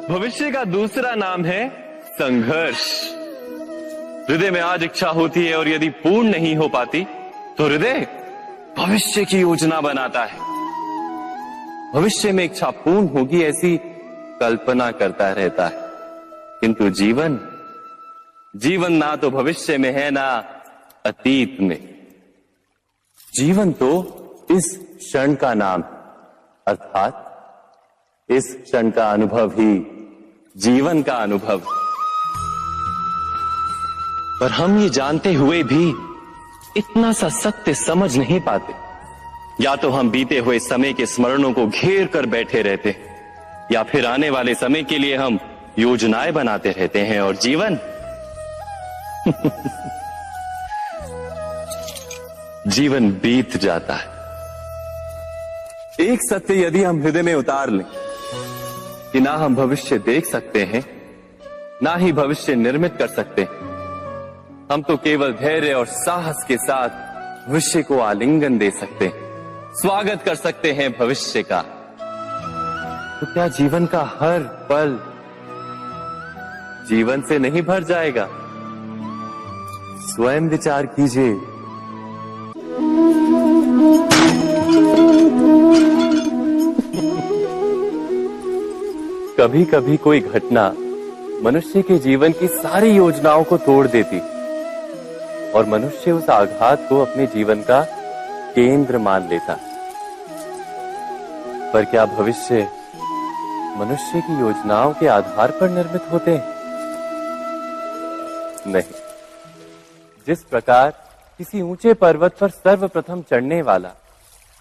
भविष्य का दूसरा नाम है संघर्ष। हृदय में आज इच्छा होती है और यदि पूर्ण नहीं हो पाती तो हृदय भविष्य की योजना बनाता है। भविष्य में इच्छा पूर्ण होगी ऐसी कल्पना करता रहता है, किंतु जीवन ना तो भविष्य में है ना अतीत में। जीवन तो इस क्षण का नाम, अर्थात इस क्षण का अनुभव ही जीवन का अनुभव। पर हम ये जानते हुए भी इतना सा सत्य समझ नहीं पाते। या तो हम बीते हुए समय के स्मरणों को घेर कर बैठे रहते, या फिर आने वाले समय के लिए हम योजनाएं बनाते रहते हैं और जीवन जीवन बीत जाता है। एक सत्य यदि हम हृदय में उतार लें कि ना हम भविष्य देख सकते हैं, ना ही भविष्य निर्मित कर सकते हैं, हम तो केवल धैर्य और साहस के साथ भविष्य को आलिंगन दे सकते हैं, स्वागत कर सकते हैं भविष्य का। तो क्या जीवन का हर पल जीवन से नहीं भर जाएगा? स्वयं विचार कीजिए। कभी कभी कोई घटना मनुष्य के जीवन की सारी योजनाओं को तोड़ देती और मनुष्य उस आघात को अपने जीवन का केंद्र मान लेता। पर क्या भविष्य मनुष्य की योजनाओं के आधार पर निर्मित होते हैं? नहीं। जिस प्रकार किसी ऊंचे पर्वत पर सर्वप्रथम चढ़ने वाला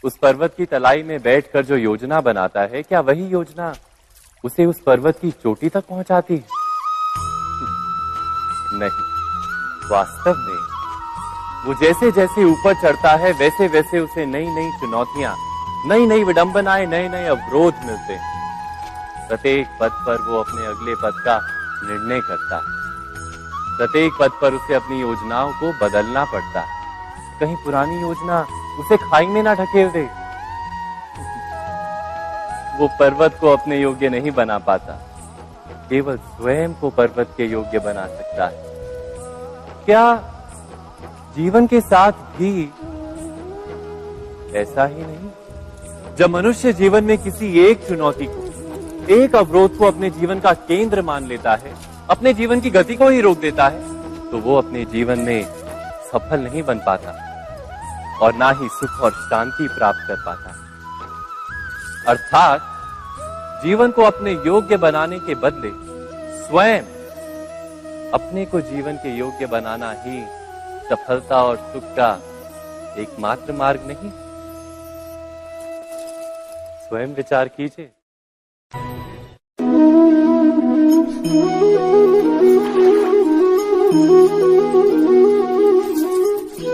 उस पर्वत की तलाई में बैठकर जो योजना बनाता है, क्या वही योजना उसे उस पर्वत की चोटी तक पहुंचाती है? नहीं। वास्तव में वो जैसे जैसे ऊपर चढ़ता है वैसे वैसे उसे नई नई चुनौतियां, नई नई विडंबनाएं, नए नए अवरोध मिलते हैं। प्रत्येक पद पर वो अपने अगले पद का निर्णय करता है। प्रत्येक पद पर उसे अपनी योजनाओं को बदलना पड़ता है। कहीं पुरानी योजना उसे खाई में ना ढकेल दे। वो पर्वत को अपने योग्य नहीं बना पाता, केवल स्वयं को पर्वत के योग्य बना सकता है। क्या जीवन के साथ भी ऐसा ही नहीं? जब मनुष्य जीवन में किसी एक चुनौती को, एक अवरोध को अपने जीवन का केंद्र मान लेता है, अपने जीवन की गति को ही रोक देता है, तो वो अपने जीवन में सफल नहीं बन पाता और ना ही सुख और शांति प्राप्त कर पाता। अर्थात जीवन को अपने योग्य बनाने के बदले स्वयं अपने को जीवन के योग्य बनाना ही सफलता और सुख का एकमात्र मार्ग नहीं। स्वयं विचार कीजिए।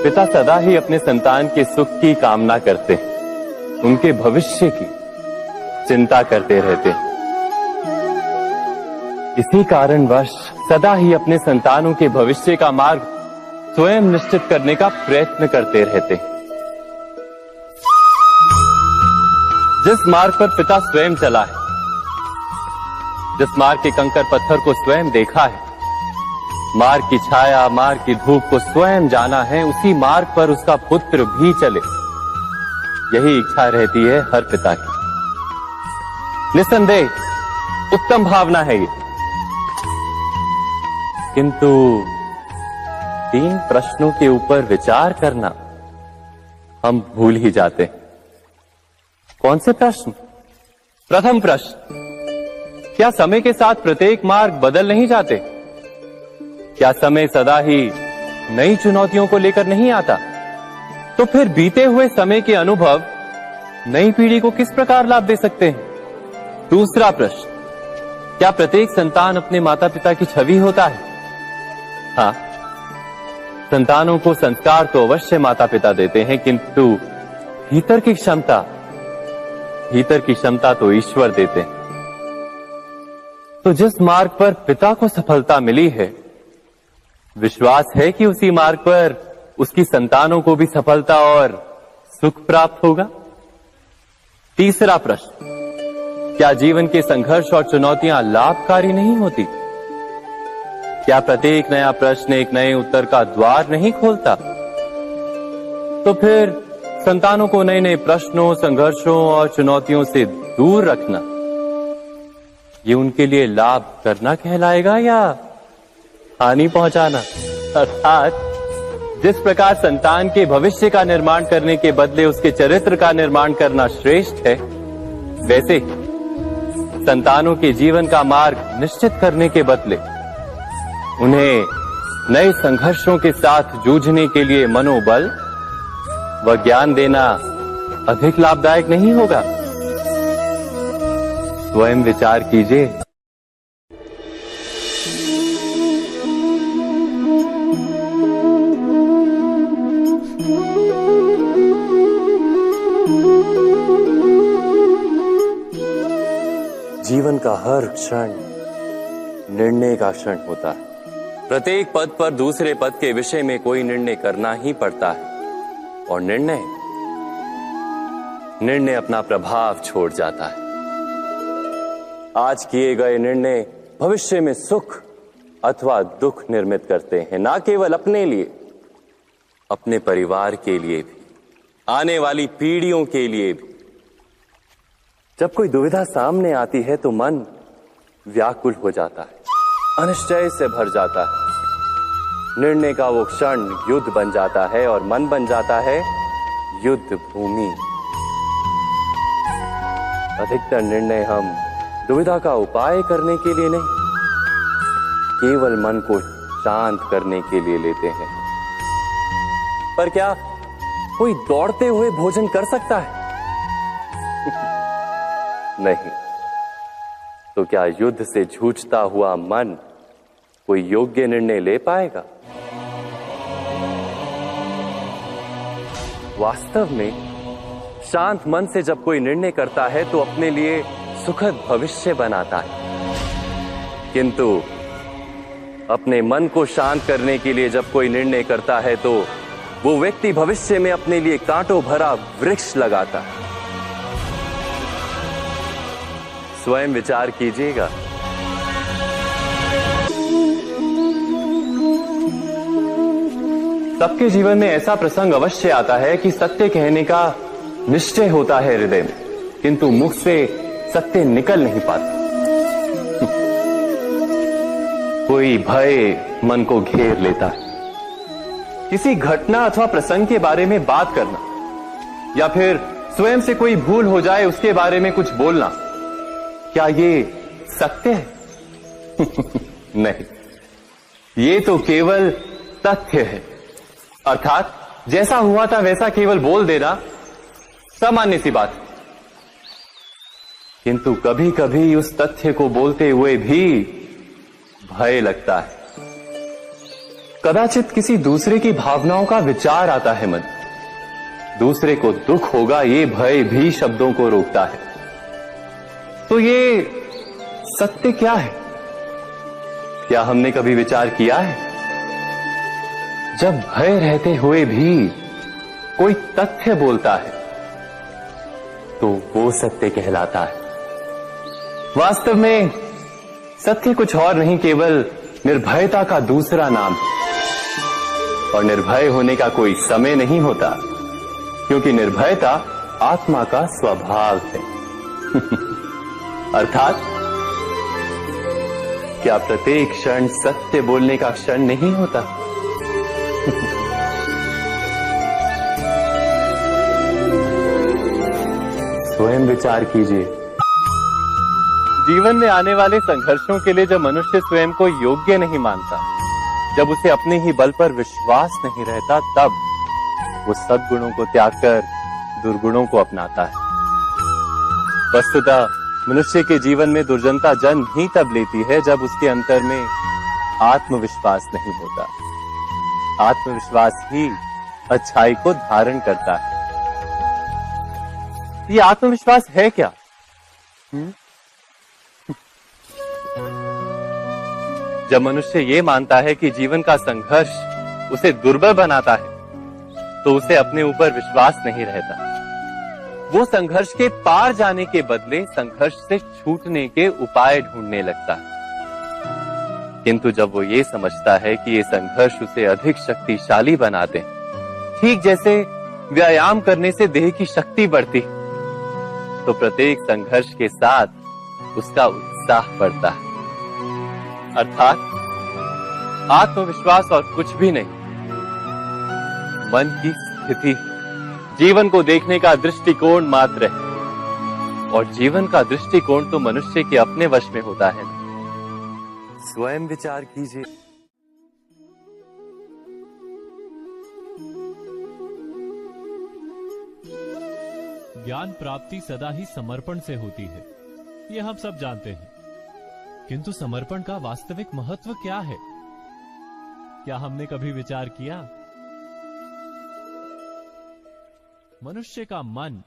पिता सदा ही अपने संतान के सुख की कामना करते हैं, उनके भविष्य की चिंता करते रहते हैं। इसी कारणवश सदा ही अपने संतानों के भविष्य का मार्ग स्वयं निश्चित करने का प्रयत्न करते रहते हैं। जिस मार्ग पर पिता स्वयं चला है, जिस मार्ग के कंकर पत्थर को स्वयं देखा है, मार्ग की छाया, मार्ग की धूप को स्वयं जाना है, उसी मार्ग पर उसका पुत्र भी चले, यही इच्छा रहती है हर पिता की। निस्संदेह उत्तम भावना है ये, किंतु 3 प्रश्नों के ऊपर विचार करना हम भूल ही जाते हैं। कौन से प्रश्न? प्रथम प्रश्न, क्या समय के साथ प्रत्येक मार्ग बदल नहीं जाते? क्या समय सदा ही नई चुनौतियों को लेकर नहीं आता? तो फिर बीते हुए समय के अनुभव नई पीढ़ी को किस प्रकार लाभ दे सकते हैं? दूसरा प्रश्न, क्या प्रत्येक संतान अपने माता पिता की छवि होता है? हाँ, संतानों को संस्कार तो अवश्य माता पिता देते हैं, किंतु भीतर की क्षमता तो ईश्वर देते हैं। तो जिस मार्ग पर पिता को सफलता मिली है, विश्वास है कि उसी मार्ग पर उसकी संतानों को भी सफलता और सुख प्राप्त होगा। तीसरा प्रश्न, क्या जीवन के संघर्ष और चुनौतियां लाभकारी नहीं होती? क्या प्रत्येक नया प्रश्न एक नए उत्तर का द्वार नहीं खोलता? तो फिर संतानों को नए नए प्रश्नों, संघर्षों और चुनौतियों से दूर रखना, ये उनके लिए लाभ करना कहलाएगा या हानि पहुंचाना? अर्थात जिस प्रकार संतान के भविष्य का निर्माण करने के बदले उसके चरित्र का निर्माण करना श्रेष्ठ है, वैसे ही संतानों के जीवन का मार्ग निश्चित करने के बदले उन्हें नए संघर्षों के साथ जूझने के लिए मनोबल व ज्ञान देना अधिक लाभदायक नहीं होगा? स्वयं विचार कीजिए। जीवन का हर क्षण निर्णय का क्षण होता है। प्रत्येक पद पर दूसरे पद के विषय में कोई निर्णय करना ही पड़ता है और निर्णय अपना प्रभाव छोड़ जाता है। आज किए गए निर्णय भविष्य में सुख अथवा दुख निर्मित करते हैं, ना केवल अपने लिए, अपने परिवार के लिए भी, आने वाली पीढ़ियों के लिए भी। जब कोई दुविधा सामने आती है तो मन व्याकुल हो जाता है, अनिश्चय से भर जाता है। निर्णय का वो क्षण युद्ध बन जाता है और मन बन जाता है युद्ध भूमि। अधिकतर निर्णय हम दुविधा का उपाय करने के लिए नहीं, केवल मन को शांत करने के लिए लेते हैं। पर क्या कोई दौड़ते हुए भोजन कर सकता है? नहीं। तो क्या युद्ध से जूझता हुआ मन कोई योग्य निर्णय ले पाएगा? वास्तव में शांत मन से जब कोई निर्णय करता है तो अपने लिए सुखद भविष्य बनाता है। किंतु अपने मन को शांत करने के लिए जब कोई निर्णय करता है तो वो व्यक्ति भविष्य में अपने लिए कांटों भरा वृक्ष लगाता है। स्वयं विचार कीजिएगा। सबके जीवन में ऐसा प्रसंग अवश्य आता है कि सत्य कहने का निश्चय होता है हृदय में, किंतु मुख से सत्य निकल नहीं पाता। कोई भय मन को घेर लेता है। किसी घटना अथवा प्रसंग के बारे में बात करना या फिर स्वयं से कोई भूल हो जाए उसके बारे में कुछ बोलना, क्या ये सत्य है? नहीं, ये तो केवल तथ्य है। अर्थात जैसा हुआ था वैसा केवल बोल देना सामान्य सी बात। किंतु कभी कभी उस तथ्य को बोलते हुए भी भय लगता है। कदाचित किसी दूसरे की भावनाओं का विचार आता है मन, दूसरे को दुख होगा ये भय भी शब्दों को रोकता है। तो ये सत्य क्या है? क्या हमने कभी विचार किया है? जब भय रहते हुए भी कोई तथ्य बोलता है तो वो सत्य कहलाता है। वास्तव में सत्य कुछ और नहीं, केवल निर्भयता का दूसरा नाम है। और निर्भय होने का कोई समय नहीं होता, क्योंकि निर्भयता आत्मा का स्वभाव है। अर्थात क्या प्रत्येक क्षण सत्य बोलने का क्षण नहीं होता? स्वयं विचार कीजिए। जीवन में आने वाले संघर्षों के लिए जब मनुष्य स्वयं को योग्य नहीं मानता, जब उसे अपने ही बल पर विश्वास नहीं रहता, तब वो सद्गुणों को त्याग कर दुर्गुणों को अपनाता है। वस्तुतः मनुष्य के जीवन में दुर्जनता जन्म ही तब लेती है जब उसके अंतर में आत्मविश्वास नहीं होता। आत्मविश्वास ही अच्छाई को धारण करता है। ये आत्मविश्वास है क्या? जब मनुष्य ये मानता है कि जीवन का संघर्ष उसे दुर्बल बनाता है, तो उसे अपने ऊपर विश्वास नहीं रहता। वो संघर्ष के पार जाने के बदले संघर्ष से छूटने के उपाय ढूंढने लगता है। किंतु जब वो ये समझता है कि ये संघर्ष उसे अधिक शक्तिशाली बनाते हैं, ठीक जैसे व्यायाम करने से देह की शक्ति बढ़ती, तो प्रत्येक संघर्ष के साथ उसका उत्साह बढ़ता है। अर्थात आत्मविश्वास और कुछ भी नहीं, मन की स्थिति जीवन को देखने का दृष्टिकोण मात्र है, और जीवन का दृष्टिकोण तो मनुष्य के अपने वश में होता है। स्वयं विचार कीजिए। ज्ञान प्राप्ति सदा ही समर्पण से होती है, ये हम सब जानते हैं। किंतु समर्पण का वास्तविक महत्व क्या है? क्या हमने कभी विचार किया? मनुष्य का मन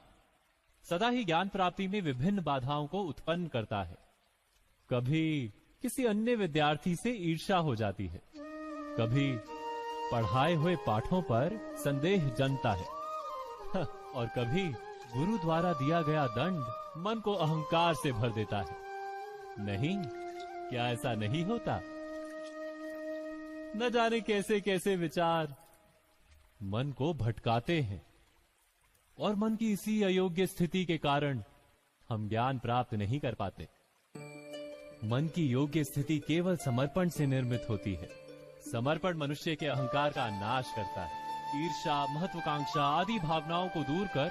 सदा ही ज्ञान प्राप्ति में विभिन्न बाधाओं को उत्पन्न करता है। कभी किसी अन्य विद्यार्थी से ईर्ष्या हो जाती है, कभी पढ़ाए हुए पाठों पर संदेह जमता है, और कभी गुरु द्वारा दिया गया दंड मन को अहंकार से भर देता है। नहीं, क्या ऐसा नहीं होता? न जाने कैसे कैसे विचार मन को भटकाते हैं, और मन की इसी अयोग्य स्थिति के कारण हम ज्ञान प्राप्त नहीं कर पाते। मन की योग्य स्थिति केवल समर्पण से निर्मित होती है। समर्पण मनुष्य के अहंकार का नाश करता है, ईर्ष्या, महत्वाकांक्षा आदि भावनाओं को दूर कर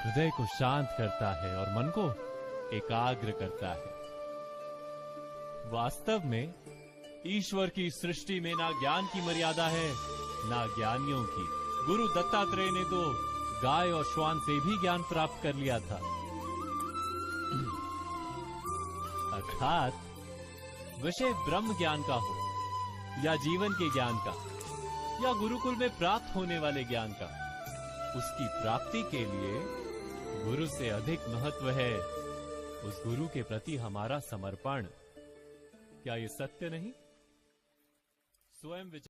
हृदय को शांत करता है और मन को एकाग्र करता है। वास्तव में ईश्वर की सृष्टि में ना ज्ञान की मर्यादा है, ना ज्ञानियों की। गुरु दत्तात्रेय ने तो गाय और श्वान से भी ज्ञान प्राप्त कर लिया था। अर्थात विषय ब्रह्म ज्ञान का हो, या जीवन के ज्ञान का, या गुरुकुल में प्राप्त होने वाले ज्ञान का, उसकी प्राप्ति के लिए गुरु से अधिक महत्व है उस गुरु के प्रति हमारा समर्पण। क्या ये सत्य नहीं? स्वयं